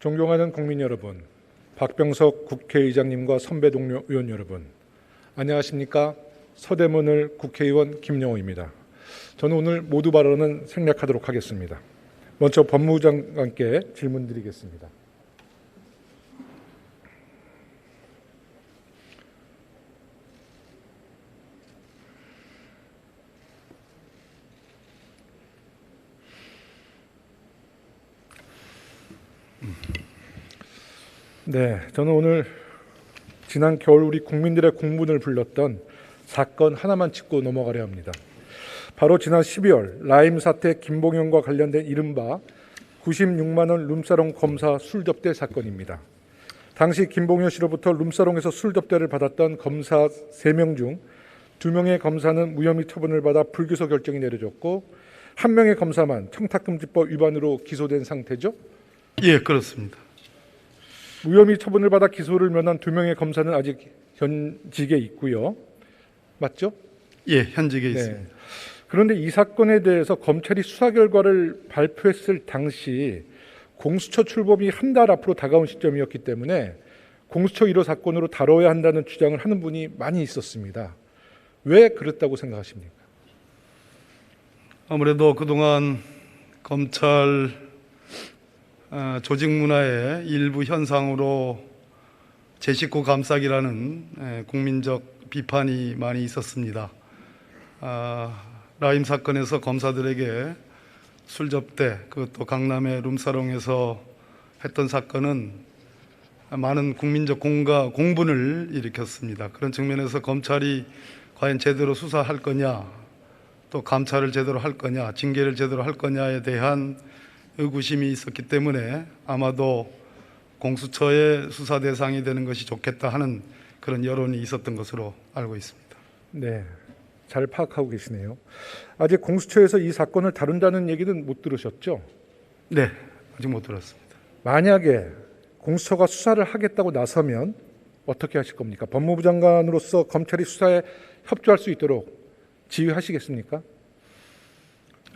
존경하는 국민 여러분, 박병석 국회의장님과 선배 동료 의원 여러분, 안녕하십니까? 서대문을 국회의원 김영호입니다. 저는 오늘 모두 발언은 생략하도록 하겠습니다. 먼저 법무부 장관께 질문드리겠습니다. 네, 저는 오늘 지난 겨울 우리 국민들의 공분을 불렀던 사건 하나만 짚고 넘어가려 합니다. 바로 지난 12월 라임 사태 김봉현과 관련된 이른바 96만 원 룸사롱 검사 술 접대 사건입니다. 당시 김봉현 씨로부터 룸사롱에서 술 접대를 받았던 검사 3명 중 2명의 검사는 무혐의 처분을 받아 불기소 결정이 내려졌고 1명의 검사만 청탁금지법 위반으로 기소된 상태죠? 예, 그렇습니다. 무혐의 처분을 받아 기소를 면한 2명의 검사는 아직 현직에 있고요. 맞죠? 예, 현직에 있습니다. 그런데 이 사건에 대해서 검찰이 수사 결과를 발표했을 당시 공수처 출범이 한 달 앞으로 다가온 시점이었기 때문에 공수처 1호 사건으로 다뤄야 한다는 주장을 하는 분이 많이 있었습니다. 왜 그랬다고 생각하십니까? 아무래도 그동안 검찰 조직 문화의 일부 현상으로 제 식구 감싸기라는 국민적 비판이 많이 있었습니다. 라임 사건에서 검사들에게 술 접대, 그것도 강남의 룸사롱에서 했던 사건은 많은 국민적 공분을 일으켰습니다. 그런 측면에서 검찰이 과연 제대로 수사할 거냐, 또 감찰을 제대로 할 거냐, 징계를 제대로 할 거냐에 대한 의구심이 있었기 때문에 아마도 공수처의 수사 대상이 되는 것이 좋겠다 하는 그런 여론이 있었던 것으로 알고 있습니다. 네, 잘 파악하고 계시네요. 아직 공수처에서 이 사건을 다룬다는 얘기는 못 들으셨죠? 네, 아직 못 들었습니다. 만약에 공수처가 수사를 하겠다고 나서면 어떻게 하실 겁니까? 법무부 장관으로서 검찰이 수사에 협조할 수 있도록 지휘하시겠습니까?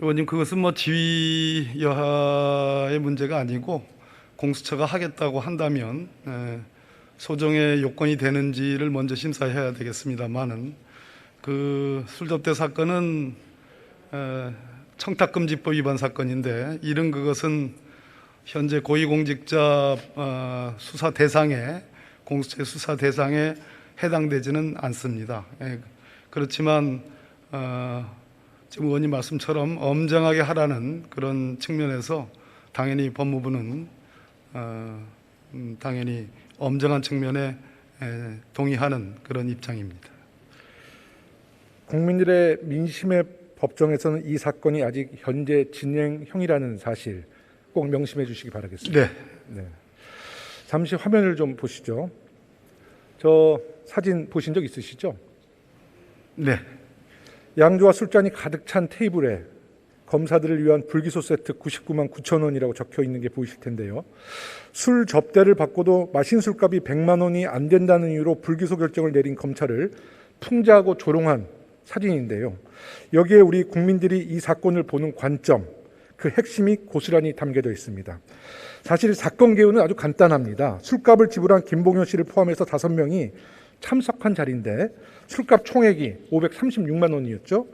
의원님, 그것은 지휘 여하의 문제가 아니고 공수처가 하겠다고 한다면 소정의 요건이 되는지를 먼저 심사해야 되겠습니다만은 그 술접대 사건은 청탁금지법 위반 사건인데 이런 그것은 현재 고위공직자 수사 대상에 공수처의 수사 대상에 해당되지는 않습니다. 그렇지만 지금 의원님 말씀처럼 엄정하게 하라는 그런 측면에서 당연히 법무부는 당연히 엄정한 측면에 동의하는 그런 입장입니다. 국민들의 민심의 법정에서는 이 사건이 아직 현재 진행형이라는 사실 꼭 명심해 주시기 바라겠습니다. 네. 잠시 화면을 좀 보시죠. 저 사진 보신 적 있으시죠? 네. 양주와 술잔이 가득 찬 테이블에 검사들을 위한 불기소 세트 99만 9천 원이라고 적혀 있는 게 보이실 텐데요. 술 접대를 받고도 마신 술값이 100만 원이 안 된다는 이유로 불기소 결정을 내린 검찰을 풍자하고 조롱한 사진인데요. 여기에 우리 국민들이 이 사건을 보는 관점, 그 핵심이 고스란히 담겨져 있습니다. 사실 사건 개요는 아주 간단합니다. 술값을 지불한 김봉현 씨를 포함해서 5명이 참석한 자리인데 술값 총액이 536만 원이었죠.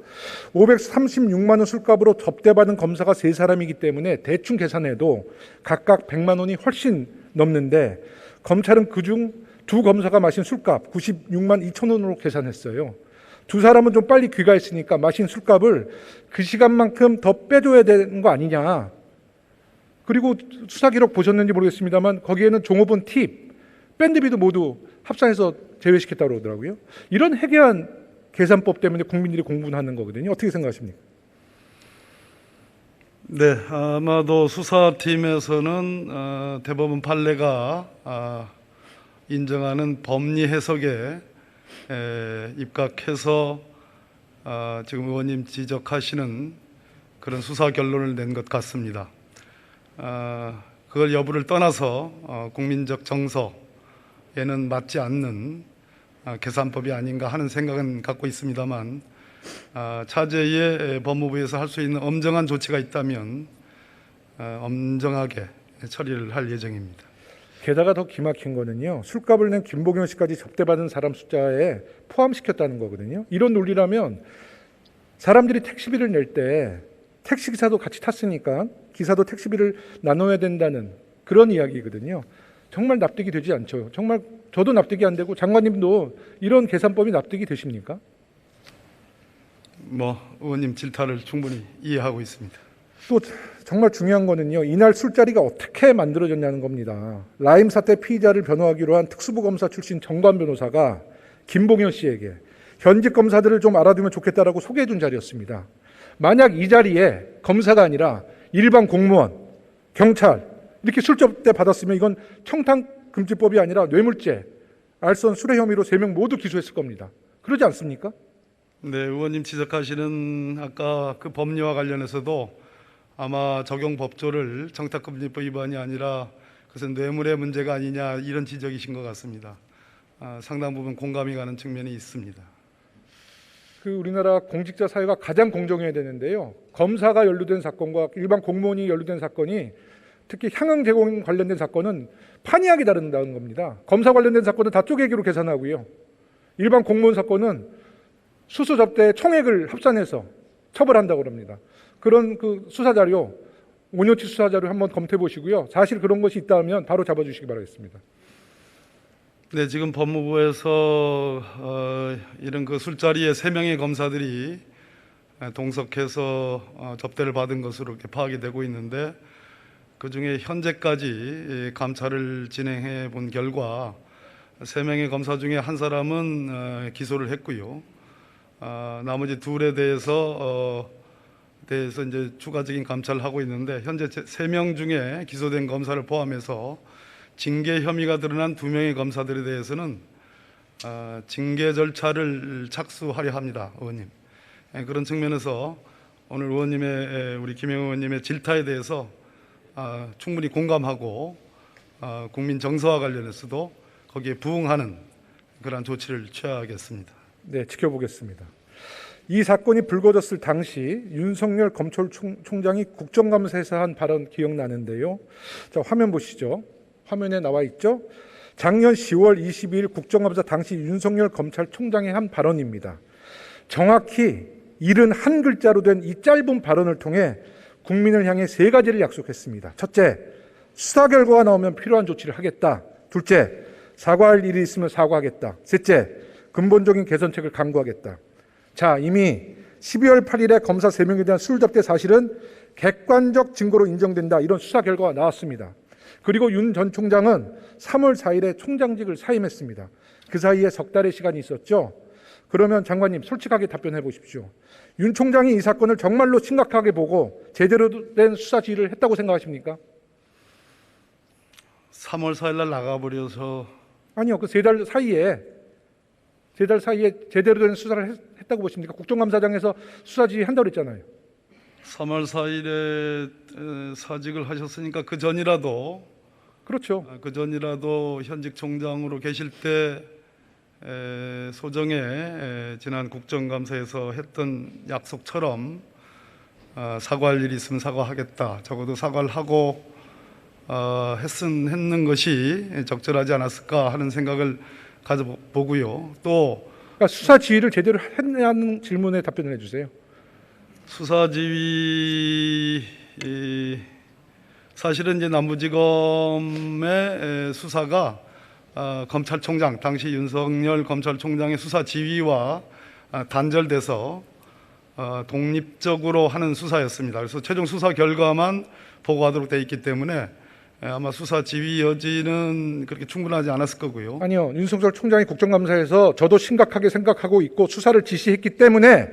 536만 원 술값으로 접대받은 검사가 3사람이기 때문에 대충 계산해도 각각 100만 원이 훨씬 넘는데 검찰은 그중 2 검사가 마신 술값 96만 2천 원으로 계산했어요. 2 사람은 좀 빨리 귀가했으니까 마신 술값을 그 시간만큼 더 빼줘야 되는 거 아니냐. 그리고 수사 기록 보셨는지 모르겠습니다만 거기에는 종업원 팁, 밴드비도 모두 합산해서 제외시켰다고 그러더라고요. 이런 해괴한 계산법 때문에 국민들이 공분하는 거거든요. 어떻게 생각하십니까? 네, 아마도 수사팀에서는 대법원 판례가 인정하는 법리 해석에 입각해서 지금 의원님 지적하시는 그런 수사 결론을 낸 것 같습니다. 그걸 여부를 떠나서 국민적 정서에는 맞지 않는 계산법이 아닌가 하는 생각은 갖고 있습니다만 차제에 법무부에서 할 수 있는 엄정한 조치가 있다면 엄정하게 처리를 할 예정입니다. 게다가 더 기막힌 거는요. 술값을 낸 김봉현 씨까지 접대받은 사람 숫자에 포함시켰다는 거거든요. 이런 논리라면 사람들이 택시비를 낼 때 택시기사도 같이 탔으니까 기사도 택시비를 나눠야 된다는 그런 이야기거든요. 정말 납득이 되지 않죠. 정말 저도 납득이 안 되고 장관님도 이런 계산법이 납득이 되십니까? 의원님 질타를 충분히 이해하고 있습니다. 또 정말 중요한 거는요. 이날 술자리가 어떻게 만들어졌냐는 겁니다. 라임 사태 피의자를 변호하기로 한 특수부 검사 출신 정관 변호사가 김봉현 씨에게 현직 검사들을 좀 알아두면 좋겠다라고 소개해 준 자리였습니다. 만약 이 자리에 검사가 아니라 일반 공무원, 경찰 이렇게 술 접대 받았으면 이건 청탁금지법이 아니라 뇌물죄, 알선 술해 혐의로 3명 모두 기소했을 겁니다. 그러지 않습니까? 네, 의원님 지적하시는 아까 그 법리와 관련해서도 아마 적용 법조를 청탁금지법 위반이 아니라 그것은 뇌물의 문제가 아니냐 이런 지적이신 것 같습니다. 상당 부분 공감이 가는 측면이 있습니다. 그 우리나라 공직자 사회가 가장 공정해야 되는데요. 검사가 연루된 사건과 일반 공무원이 연루된 사건이 특히 향응 제공 관련된 사건은 판이하게 다른다는 겁니다. 검사 관련된 사건은 다 쪼개기로 계산하고요. 일반 공무원 사건은 수수 접대 총액을 합산해서 처벌한다고 합니다. 그런 그 수사 자료, 5년치 수사 자료 한번 검토해 보시고요. 사실 그런 것이 있다면 바로 잡아주시기 바라겠습니다. 네, 지금 법무부에서 이런 그 술자리에 3명의 검사들이 동석해서 접대를 받은 것으로 이렇게 파악이 되고 있는데 그 중에 현재까지 감찰을 진행해 본 결과 3명의 검사 중에 한 사람은 기소를 했고요. 나머지 둘에 대해서 이제 추가적인 감찰을 하고 있는데 현재 3명 중에 기소된 검사를 포함해서 징계 혐의가 드러난 2명의 검사들에 대해서는 징계 절차를 착수하려 합니다, 의원님. 그런 측면에서 오늘 의원님의 우리 김영우 의원님의 질타에 대해서 충분히 공감하고 국민 정서와 관련해서도 거기에 부응하는 그러한 조치를 취하겠습니다. 네, 지켜보겠습니다. 이 사건이 불거졌을 당시 윤석열 검찰총장이 국정감사에서 한 발언 기억나는데요. 자, 화면 보시죠. 화면에 나와 있죠. 작년 10월 22일 국정감사 당시 윤석열 검찰총장이 한 발언입니다. 정확히 71글자로 된 이 짧은 발언을 통해 국민을 향해 3가지를 약속했습니다. 첫째, 수사 결과가 나오면 필요한 조치를 하겠다. 둘째, 사과할 일이 있으면 사과하겠다. 셋째, 근본적인 개선책을 강구하겠다. 자, 이미 12월 8일에 검사 3명에 대한 술 접대 사실은 객관적 증거로 인정된다. 이런 수사 결과가 나왔습니다. 그리고 윤 전 총장은 3월 4일에 총장직을 사임했습니다. 그 사이에 석 달의 시간이 있었죠. 그러면 장관님 솔직하게 답변해 보십시오. 윤 총장이 이 사건을 정말로 심각하게 보고 제대로 된 수사 지휘를 했다고 생각하십니까? 3월 4일 날 나가버려서 아니요. 그 3달 사이에 제대로 된 수사를 했다고 보십니까? 국정감사장에서 수사 지휘한다고 그랬잖아요. 3월 4일에 사직을 하셨으니까 그 전이라도 그렇죠. 그 전이라도 현직 총장으로 계실 때 소정에 지난 국정감사에서 했던 약속처럼 사과할 일이 있으면 사과하겠다. 적어도 사과를 하고 했는 것이 적절하지 않았을까 하는 생각을 가져보고요. 또 그러니까 수사 지휘를 제대로 했냐는 질문에 답변을 해주세요. 수사지휘 사실은 이제 남부지검의 수사가 검찰총장 당시 윤석열 검찰총장의 수사 지휘와 단절돼서 독립적으로 하는 수사였습니다. 그래서 최종 수사 결과만 보고하도록 돼 있기 때문에 아마 수사 지휘 여지는 그렇게 충분하지 않았을 거고요. 아니요. 윤석열 총장이 국정감사에서 저도 심각하게 생각하고 있고 수사를 지시했기 때문에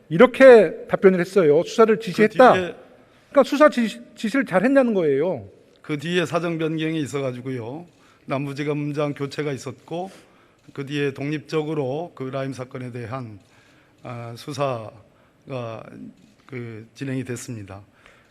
이렇게 답변을 했어요. 수사를 지시했다. 그러니까 수사 지시를 잘했냐는 거예요. 그 뒤에 사정 변경이 있어가지고요. 남부지검장 교체가 있었고 그 뒤에 독립적으로 그 라임 사건에 대한 수사가 진행이 됐습니다.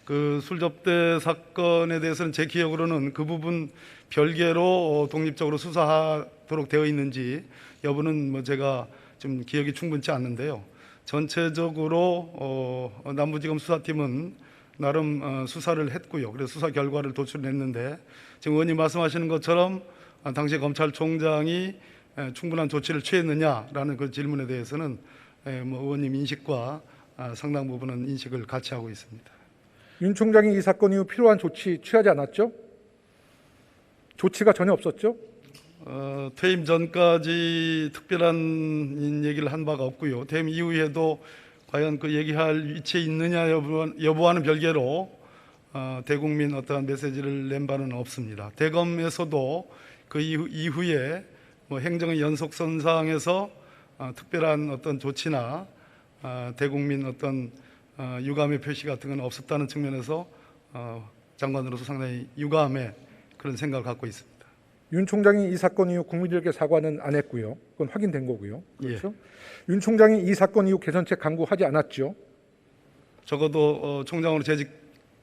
그 술접대 사건에 대해서는 제 기억으로는 그 부분 별개로 독립적으로 수사하도록 되어 있는지 여부는 제가 좀 기억이 충분치 않는데요. 전체적으로 남부지검 수사팀은 나름 수사를 했고요. 그래서 수사 결과를 도출했는데 지금 의원님 말씀하시는 것처럼 당시 검찰총장이 충분한 조치를 취했느냐라는 그 질문에 대해서는 뭐 의원님 인식과 상당 부분은 인식을 같이 하고 있습니다. 윤 총장이 이 사건 이후 필요한 조치 취하지 않았죠? 조치가 전혀 없었죠? 퇴임 전까지 특별한 얘기를 한 바가 없고요. 퇴임 이후에도 과연 그 얘기할 위치에 있느냐 여부와는 별개로 대국민 어떠한 메시지를 낸 바는 없습니다. 대검에서도 그 이후에 뭐 행정의 연속선상에서 특별한 어떤 조치나 대국민 어떤 유감의 표시 같은 건 없었다는 측면에서 장관으로서 상당히 유감의 그런 생각을 갖고 있습니다. 윤 총장이 이 사건 이후 국민들에게 사과는 안 했고요. 그건 확인된 거고요. 그렇죠? 윤 총장이 이 사건 이후 개선책 강구하지 않았죠. 적어도 총장으로 재직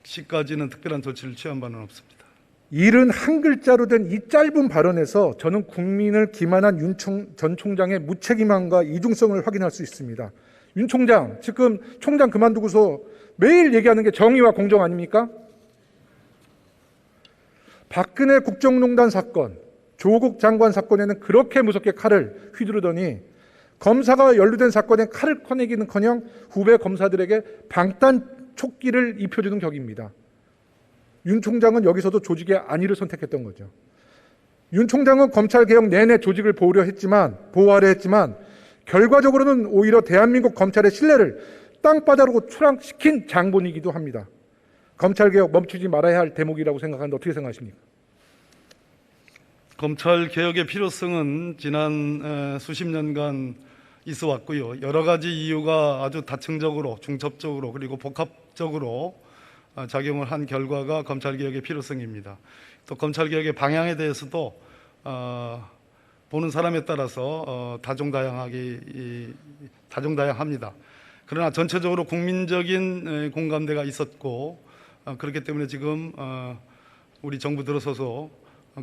시까지는 특별한 조치를 취한 바는 없습니다. 일은 한 글자로 된 이 짧은 발언에서 저는 국민을 기만한 윤 전 총장의 무책임함과 이중성을 확인할 수 있습니다. 윤 총장, 지금 총장 그만두고서 매일 얘기하는 게 정의와 공정 아닙니까? 박근혜 국정농단 사건, 조국 장관 사건에는 그렇게 무섭게 칼을 휘두르더니 검사가 연루된 사건에 칼을 꺼내기는커녕 후배 검사들에게 방탄 촉기를 입혀주는 격입니다. 윤 총장은 여기서도 조직의 안위를 선택했던 거죠. 윤 총장은 검찰개혁 내내 조직을 보호하려 했지만 결과적으로는 오히려 대한민국 검찰의 신뢰를 땅바닥으로 추락시킨 장본이기도 합니다. 검찰개혁 멈추지 말아야 할 대목이라고 생각하는데 어떻게 생각하십니까? 검찰개혁의 필요성은 지난 수십 년간 있어 왔고요. 여러 가지 이유가 아주 다층적으로, 중첩적으로 그리고 복합적으로 작용을 한 결과가 검찰개혁의 필요성입니다. 또 검찰개혁의 방향에 대해서도 보는 사람에 따라서 다종다양합니다. 그러나 전체적으로 국민적인 공감대가 있었고 그렇기 때문에 지금 우리 정부 들어서서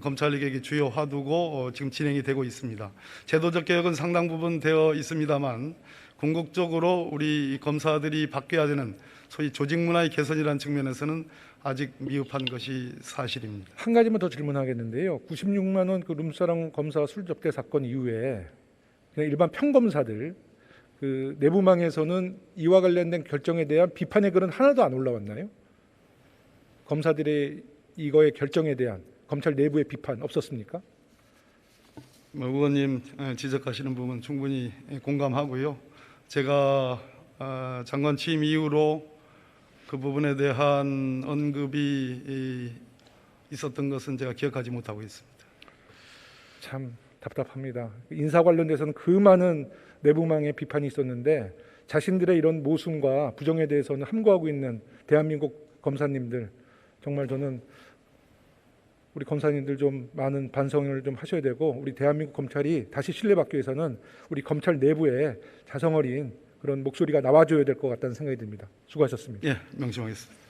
검찰개혁이 주요 화두고 지금 진행이 되고 있습니다. 제도적 개혁은 상당 부분 되어 있습니다만 궁극적으로 우리 검사들이 바뀌어야 되는 소위 조직 문화의 개선이라는 측면에서는 아직 미흡한 것이 사실입니다. 한 가지만 더 질문하겠는데요. 96만 원 그 룸사롱 검사 술 접대 사건 이후에 그냥 일반 평검사들 그 내부망에서는 이와 관련된 결정에 대한 비판의 글은 하나도 안 올라왔나요? 검사들의 이거의 결정에 대한 검찰 내부의 비판 없었습니까? 의원님 지적하시는 부분 충분히 공감하고요. 제가 장관 취임 이후로 그 부분에 대한 언급이 있었던 것은 제가 기억하지 못하고 있습니다. 참 답답합니다. 인사 관련돼서는 그 많은 내부망의 비판이 있었는데 자신들의 이런 모순과 부정에 대해서는 함구하고 있는 대한민국 검사님들, 정말 저는 우리 검사님들 좀 많은 반성을 좀 하셔야 되고 우리 대한민국 검찰이 다시 신뢰받기 위해서는 우리 검찰 내부에 자성어린 그런 목소리가 나와줘야 될 것 같다는 생각이 듭니다. 수고하셨습니다. 예, 명심하겠습니다.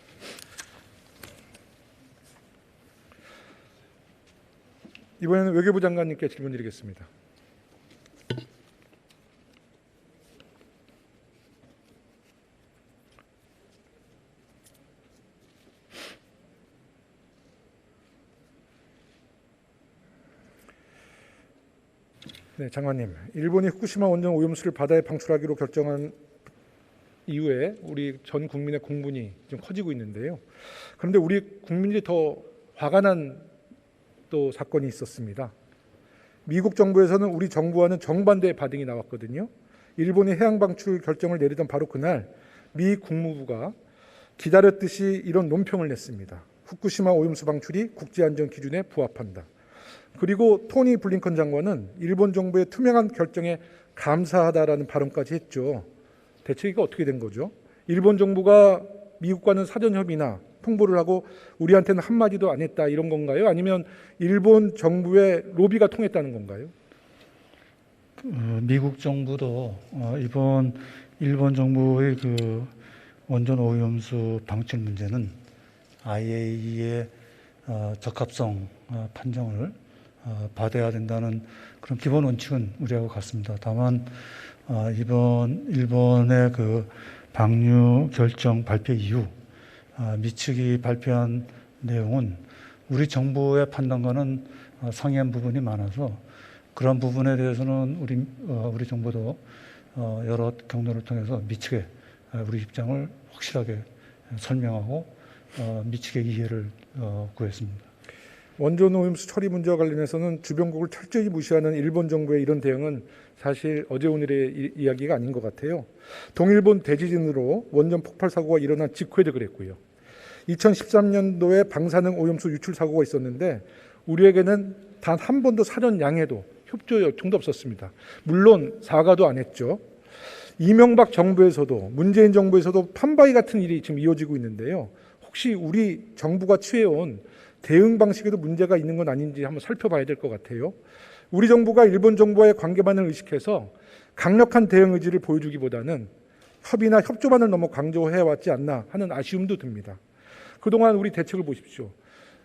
이번에는 외교부 장관님께 질문드리겠습니다. 네, 장관님. 일본이 후쿠시마 원전 오염수를 바다에 방출하기로 결정한 이후에 우리 전 국민의 공분이 좀 커지고 있는데요. 그런데 우리 국민들이 더 화가 난 또 사건이 있었습니다. 미국 정부에서는 우리 정부와는 정반대의 반응이 나왔거든요. 일본이 해양 방출 결정을 내리던 바로 그날 미 국무부가 기다렸듯이 이런 논평을 냈습니다. 후쿠시마 오염수 방출이 국제안전 기준에 부합한다. 그리고 토니 블링컨 장관은 일본 정부의 투명한 결정에 감사하다라는 발언까지 했죠. 대체 이게 어떻게 된 거죠? 일본 정부가 미국과는 사전 협의나 통보를 하고 우리한테는 한마디도 안 했다 이런 건가요? 아니면 일본 정부의 로비가 통했다는 건가요? 미국 정부도 일본 정부의 그 원전 오염수 방출 문제는 IAEA의 적합성 판정을 받아야 된다는 그런 기본 원칙은 우리하고 같습니다. 다만 이번 일본의 그 방류 결정 발표 이후 미측이 발표한 내용은 우리 정부의 판단과는 상이한 부분이 많아서 그런 부분에 대해서는 우리 정부도 여러 경로를 통해서 미측에 우리 입장을 확실하게 설명하고 미측의 이해를 구했습니다. 원전 오염수 처리 문제와 관련해서는 주변국을 철저히 무시하는 일본 정부의 이런 대응은 사실 어제 오늘의 이야기가 아닌 것 같아요. 동일본 대지진으로 원전 폭발 사고가 일어난 직후에도 그랬고요. 2013년도에 방사능 오염수 유출 사고가 있었는데 우리에게는 단 한 번도 사전 양해도 협조 요청도 없었습니다. 물론 사과도 안 했죠. 이명박 정부에서도 문재인 정부에서도 판바이 같은 일이 지금 이어지고 있는데요. 혹시 우리 정부가 취해온 대응 방식에도 문제가 있는 건 아닌지 한번 살펴봐야 될 것 같아요. 우리 정부가 일본 정부와의 관계만을 의식해서 강력한 대응 의지를 보여주기보다는 협의나 협조만을 너무 강조해왔지 않나 하는 아쉬움도 듭니다. 그동안 우리 대책을 보십시오.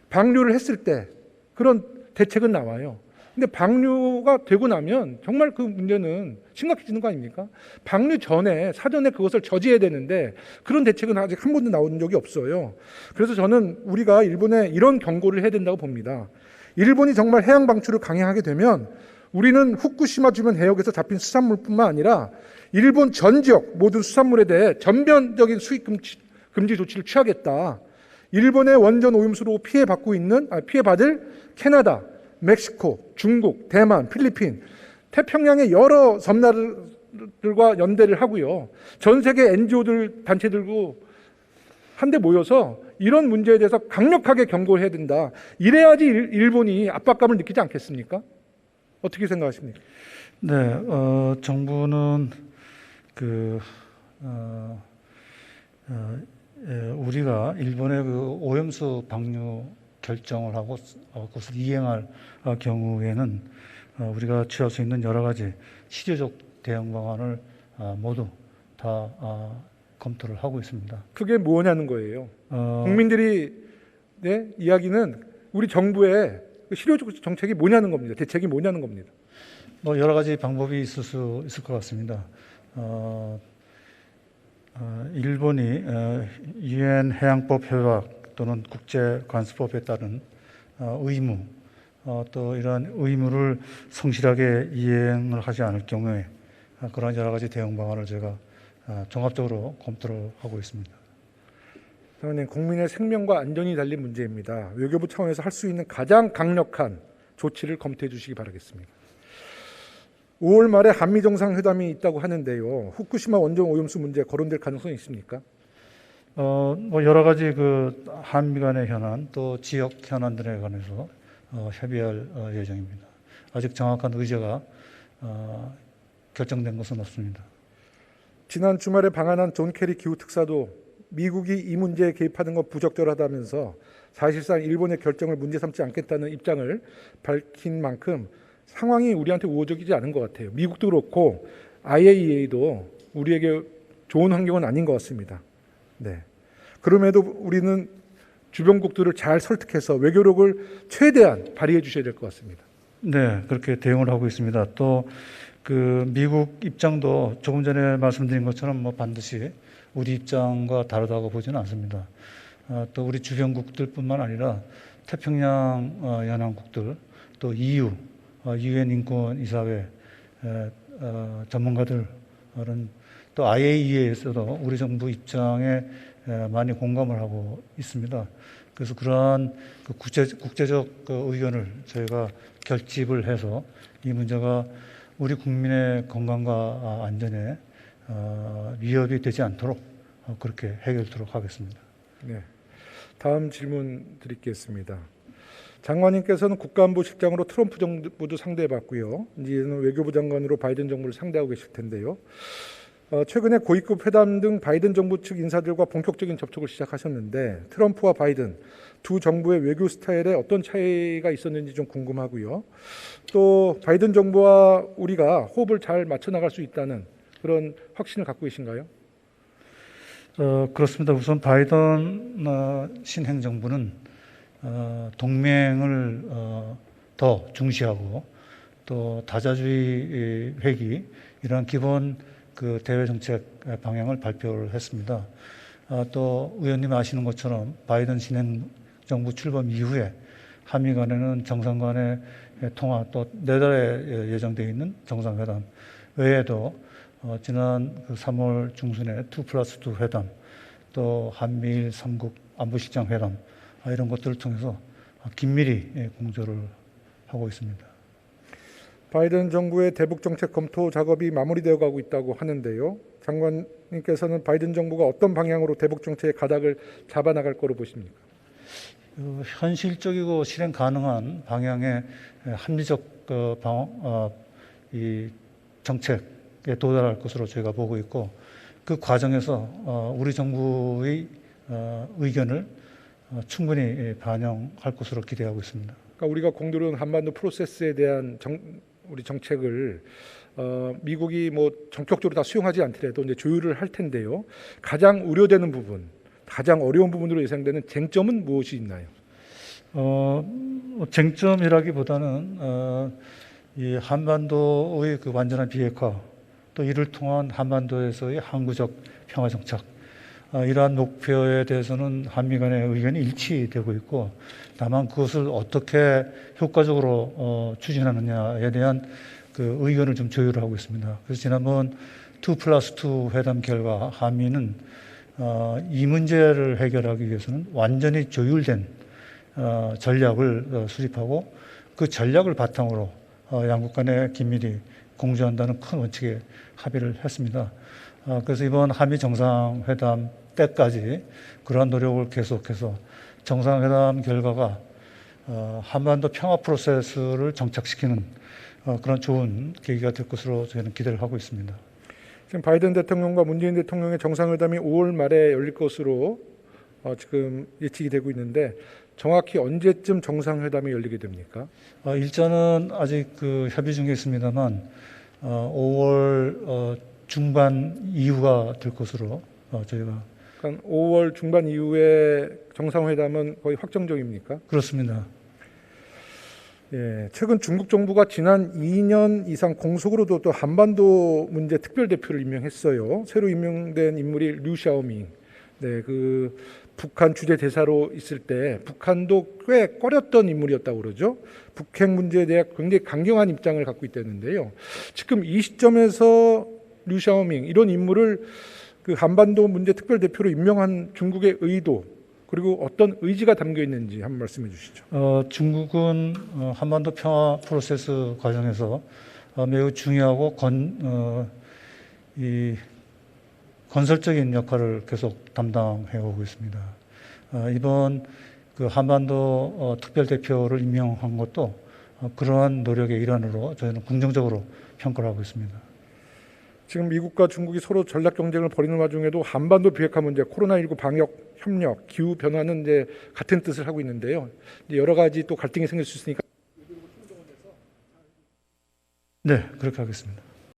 방류를 했을 때 그런 대책은 나와요. 근데 방류가 되고 나면 정말 그 문제는 심각해지는 거 아닙니까? 방류 전에 사전에 그것을 저지해야 되는데 그런 대책은 아직 한 번도 나온 적이 없어요. 그래서 저는 우리가 일본에 이런 경고를 해야 된다고 봅니다. 일본이 정말 해양 방출을 강행하게 되면 우리는 후쿠시마 주변 해역에서 잡힌 수산물뿐만 아니라 일본 전 지역 모든 수산물에 대해 전면적인 수입 금지 조치를 취하겠다. 일본의 원전 오염수로 피해받을 캐나다, 멕시코, 중국, 대만, 필리핀, 태평양의 여러 섬나라들과 연대를 하고요. 전 세계 NGO들 단체들고 한데 모여서 이런 문제에 대해서 강력하게 경고를 해야 된다. 이래야지 일본이 압박감을 느끼지 않겠습니까? 어떻게 생각하십니까? 네, 정부는 우리가 일본의 그 오염수 방류 결정을 하고 그것을 이행할 경우에는 우리가 취할 수 있는 여러 가지 실효적 대응 방안을 모두 다 검토를 하고 있습니다. 그게 뭐냐는 거예요. 국민들이 이야기는 우리 정부의 실효적 정책이 뭐냐는 겁니다. 대책이 뭐냐는 겁니다. 뭐 여러 가지 방법이 있을 것 같습니다. 일본이 유엔 해양법 협약 또는 국제관습법에 따른 의무 또 이러한 의무를 성실하게 이행을 하지 않을 경우에 그런 여러 가지 대응 방안을 제가 종합적으로 검토를 하고 있습니다. 장관님, 국민의 생명과 안전이 달린 문제입니다. 외교부 차원에서 할 수 있는 가장 강력한 조치를 검토해 주시기 바라겠습니다. 5월 말에 한미 정상회담이 있다고 하는데요. 후쿠시마 원전 오염수 문제 거론될 가능성이 있습니까? 뭐 여러 가지 그 한미 간의 현안 또 지역 현안들에 관해서 협의할 예정입니다. 아직 정확한 의제가 결정된 것은 없습니다. 지난 주말에 방한한 존 케리 기후 특사도 미국이 이 문제에 개입하는 건 부적절하다면서 사실상 일본의 결정을 문제 삼지 않겠다는 입장을 밝힌 만큼 상황이 우리한테 우호적이지 않은 것 같아요. 미국도 그렇고 IAEA도 우리에게 좋은 환경은 아닌 것 같습니다. 네. 그럼에도 우리는 주변국들을 잘 설득해서 외교력을 최대한 발휘해 주셔야 될 것 같습니다. 네, 그렇게 대응을 하고 있습니다. 또 그 미국 입장도 조금 전에 말씀드린 것처럼 뭐 반드시 우리 입장과 다르다고 보지는 않습니다. 또 우리 주변국들뿐만 아니라 태평양 연안국들 또 EU, 유엔 인권 이사회 전문가들은 또 IAEA에서도 우리 정부 입장에 많이 공감을 하고 있습니다. 그래서 그러한 그 국제적 의견을 저희가 결집을 해서 이 문제가 우리 국민의 건강과 안전에 위협이 되지 않도록 그렇게 해결하도록 하겠습니다. 네. 다음 질문 드리겠습니다. 장관님께서는 국가안보실장으로 트럼프 정부도 상대해봤고요. 이제는 외교부 장관으로 바이든 정부를 상대하고 계실 텐데요. 최근에 고위급 회담 등 바이든 정부 측 인사들과 본격적인 접촉을 시작하셨는데 트럼프와 바이든 두 정부의 외교 스타일에 어떤 차이가 있었는지 좀 궁금하고요. 또 바이든 정부와 우리가 호흡을 잘 맞춰 나갈 수 있다는 그런 확신을 갖고 계신가요? 그렇습니다. 우선 바이든 신행정부는 동맹을 더 중시하고 또 다자주의 회기 이러한 기본 그 대외 정책 방향을 발표를 했습니다. 또 의원님 아시는 것처럼 바이든 진행 정부 출범 이후에 한미 간에는 정상 간의 통화 또 내달에 예정되어 있는 정상회담 외에도 지난 3월 중순에 2+2 회담 또 한미일 3국 안보실장 회담 이런 것들을 통해서 긴밀히 공조를 하고 있습니다. 바이든 정부의 대북 정책 검토 작업이 마무리되어 가고 있다고 하는데요. 장관님께서는 바이든 정부가 어떤 방향으로 대북 정책의 가닥을 잡아나갈 거로 보십니까? 현실적이고 실행 가능한 방향의 합리적 이 정책에 도달할 것으로 제가 보고 있고 그 과정에서 우리 정부의 의견을 충분히 반영할 것으로 기대하고 있습니다. 그러니까 우리가 공들여온 한반도 프로세스에 대한 우리 정책을 미국이 뭐 전격적으로 다 수용하지 않더라도 이제 조율을 할 텐데요. 가장 우려되는 부분, 가장 어려운 부분으로 예상되는 쟁점은 무엇이 있나요? 쟁점이라기보다는 이 한반도의 그 완전한 비핵화 또 이를 통한 한반도에서의 항구적 평화 정착 이러한 목표에 대해서는 한미 간의 의견이 일치되고 있고 다만 그것을 어떻게 효과적으로 추진하느냐에 대한 그 의견을 좀 조율을 하고 있습니다. 그래서 지난번 2+2 회담 결과 한미는 이 문제를 해결하기 위해서는 완전히 조율된 전략을 수립하고 그 전략을 바탕으로 양국 간에 긴밀히 공조한다는 큰 원칙에 합의를 했습니다. 그래서 이번 한미 정상회담 때까지 그러한 노력을 계속해서 정상회담 결과가 한반도 평화 프로세스를 정착시키는 그런 좋은 계기가 될 것으로 저희는 기대를 하고 있습니다. 지금 바이든 대통령과 문재인 대통령의 정상회담이 5월 말에 열릴 것으로 지금 예측이 되고 있는데 정확히 언제쯤 정상회담이 열리게 됩니까? 일자는 아직 그 협의 중에 있습니다만 5월 중반 이후가 될 것으로 저희가 그러니까 5월 중반 이후에 정상회담은 거의 확정적입니까? 그렇습니다. 예, 최근 중국 정부가 지난 2년 이상 공속으로도 또 한반도 문제 특별 대표를 임명했어요. 새로 임명된 인물이 류 샤오밍. 네, 그 북한 주재 대사로 있을 때 북한도 꽤 꺼렸던 인물이었다고 그러죠. 북핵 문제에 대해 굉장히 강경한 입장을 갖고 있다는데요. 지금 이 시점에서 류 샤오밍 이런 인물을 그 한반도 문제 특별 대표로 임명한 중국의 의도 그리고 어떤 의지가 담겨 있는지 한번 말씀해 주시죠. 중국은 한반도 평화 프로세스 과정에서 매우 중요하고 건설적인 역할을 계속 담당해 오고 있습니다. 이번 그 한반도 특별대표를 임명한 것도 그러한 노력의 일환으로 저희는 긍정적으로 평가를 하고 있습니다. 지금 미국과 중국이 서로 전략 경쟁을 벌이는 와중에도 한반도 비핵화 문제, 코로나19 방역 협력, 기후 변화는 이제 같은 뜻을 하고 있는데요. 이제 여러 가지 또 갈등이 생길 수 있으니까. 네, 그렇게 하겠습니다.